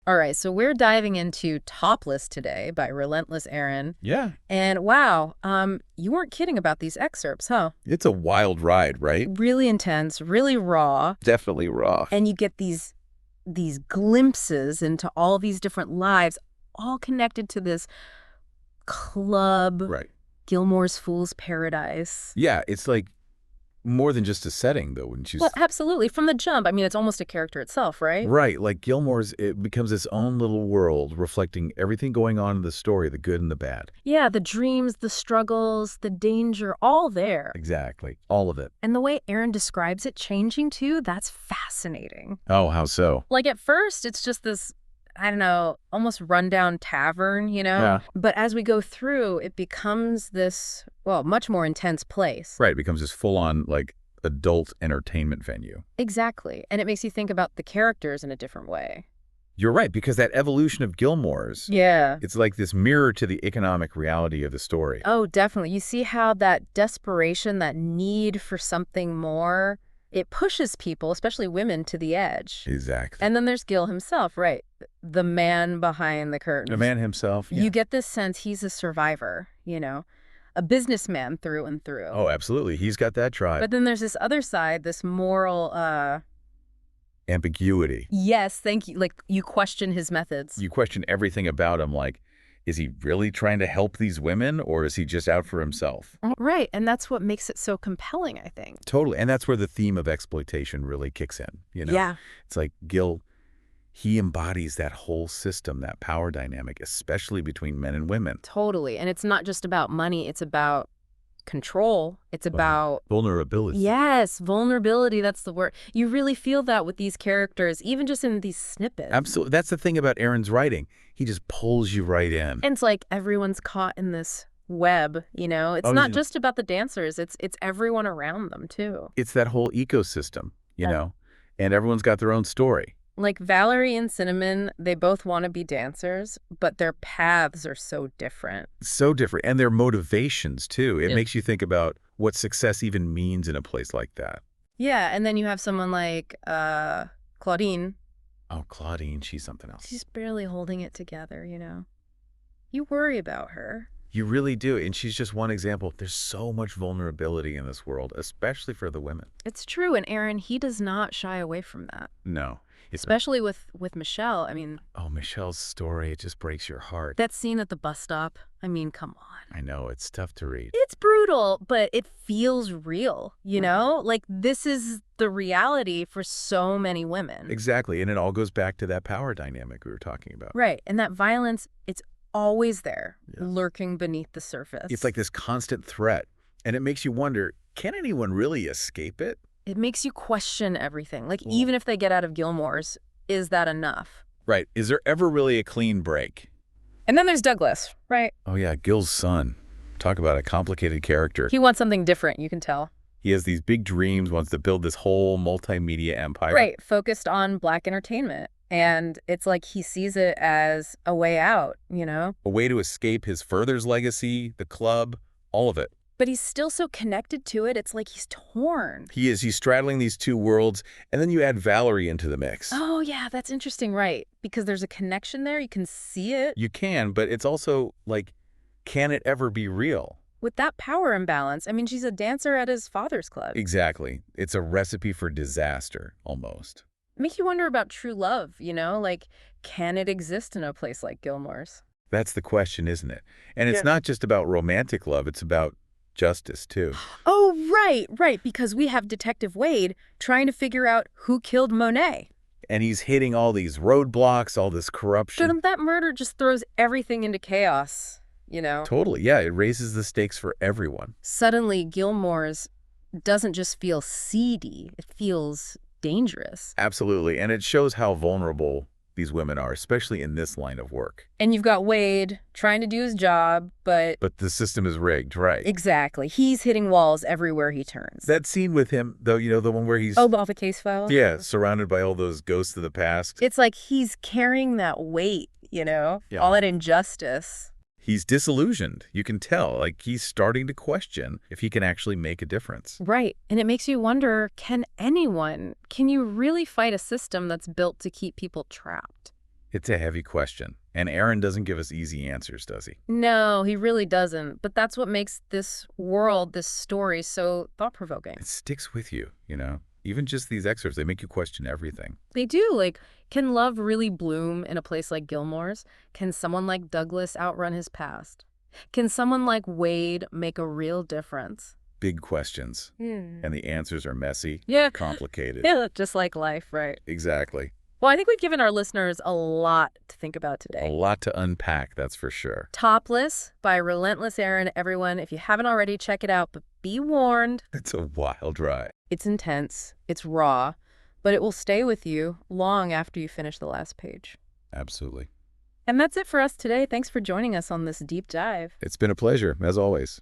All right, so we're diving into Topless today by relentless+aaron. Yeah. And wow, you weren't kidding about these excerpts, huh? It's a wild ride, right? Really intense, really raw. Definitely raw. And you get these glimpses into all these different lives, all connected to this club, Right. Gilmore's Fool's Paradise. Yeah, it's like more than just a setting, though, wouldn't you Well, absolutely. From the jump, I mean, it's almost a character itself, right? Right, like Gilmore's, it becomes its own little world, reflecting everything going on in the story, the good and the bad. Yeah, the dreams, the struggles, the danger, all there. Exactly, all of it. And the way Aaron describes it changing, too, that's fascinating. Oh, how so? Like, at first, it's just this, I don't know, almost rundown tavern, Yeah. But as we go through, it becomes this, well, much more intense place. Right, it becomes this full-on, like, adult entertainment venue. Exactly. And it makes you think about the characters in a different way. You're right, because that evolution of Gilmore's, Yeah. it's like this mirror to the economic reality of the story. Oh, definitely. You see how that desperation, that need for something more, it pushes people, especially women, to the edge. Exactly. And then there's Gil himself, right? The man behind the curtain. The man himself. Yeah. You get this sense he's a survivor, a businessman through and through. Oh, absolutely. He's got that drive. But then there's this other side, this moral, ambiguity. yes, thank you. Like, you question his methods. You question everything about him, like, is he really trying to help these women, or is he just out for himself? Right, and that's what makes it so compelling, I think. Totally. And that's where the theme of exploitation really kicks in, Yeah. It's like Gil, he embodies that whole system, that power dynamic, especially between men and women. Totally. And it's not just about money, it's about control. It's about vulnerability. Yes, vulnerability, that's the word. You really feel that with these characters, even just in these snippets. Absolutely. That's the thing about Aaron's writing. He just pulls you right in. And it's like everyone's caught in this web, It's not just about the dancers, it's everyone around them too. It's that whole ecosystem, and everyone's got their own story. Like Valerie and Cinnamon, they both want to be dancers, but their paths are so different. So different. And their motivations, too. It Yeah. makes you think about what success even means in a place like that. Yeah, and then you have someone like Claudine. Oh, Claudine, she's something else. She's barely holding it together, You worry about her. You really do. And she's just one example. There's so much vulnerability in this world, especially for the women. It's true, and Aaron, he does not shy away from that. No. Especially with Michelle, I mean... Oh, Michelle's story, it just breaks your heart. That scene at the bus stop, I mean, come on. I know, it's tough to read. It's brutal, but it feels real, Like, this is the reality for so many women. Exactly, and it all goes back to that power dynamic we were talking about. Right, and that violence, it's always there, lurking beneath the surface. It's like this constant threat, and it makes you wonder, can anyone really escape it? It makes you question everything. Like, even if they get out of Gilmore's, is that enough? Right. Is there ever really a clean break? And then there's Douglas, right? Oh, yeah, Gil's son. Talk about a complicated character. He wants something different, you can tell. He has these big dreams, wants to build this whole multimedia empire. Right, focused on Black entertainment. And it's like he sees it as a way out, A way to escape his Furthers legacy, the club, all of it. But he's still so connected to it, it's like he's torn. He is. He's straddling these two worlds, and then you add Valerie into the mix. Oh, yeah, that's interesting, right? Because there's a connection there, you can see it. You can, but it's also like, can it ever be real? With that power imbalance, I mean, she's a dancer at his father's club. Exactly. It's a recipe for disaster, almost. Make you wonder about true love, Like, can it exist in a place like Gilmore's? That's the question, isn't it? And it's not just about romantic love, it's about justice, too. Oh, right, because we have Detective Wade trying to figure out who killed Monet. And he's hitting all these roadblocks, all this corruption. But that murder just throws everything into chaos, Totally, yeah, it raises the stakes for everyone. Suddenly, Gilmore's doesn't just feel seedy, it feels dangerous. Absolutely, and it shows how vulnerable these women are, especially in this line of work. And you've got Wade trying to do his job, but the system is rigged, right? Exactly. He's hitting walls everywhere he turns. That scene with him, though, the one where he's... Oh, all the case files? Yeah, surrounded by all those ghosts of the past. It's like he's carrying that weight, all that injustice. He's disillusioned. You can tell, like, he's starting to question if he can actually make a difference. Right. And it makes you wonder, can you really fight a system that's built to keep people trapped? It's a heavy question, and Aaron doesn't give us easy answers, does he? No, he really doesn't. But that's what makes this world, this story, so thought-provoking. It sticks with you, you know? Even just these excerpts, they make you question everything. They do. Like, can love really bloom in a place like Gilmore's? Can someone like Douglas outrun his past? Can someone like Wade make a real difference? Big questions, Hmm. and the answers are messy, Yeah. complicated. Yeah, just like life, right? Exactly. Well, I think we've given our listeners a lot to think about A today. lot to unpack, that's for sure. Topless by Relentless Aaron. Everyone, if you haven't already, check it out. But be warned, It's a wild ride. it's intense, it's raw, but it will stay with you long after you finish the last page. Absolutely. And that's it for us today. Thanks for joining us on this deep dive. It's been a pleasure, as always.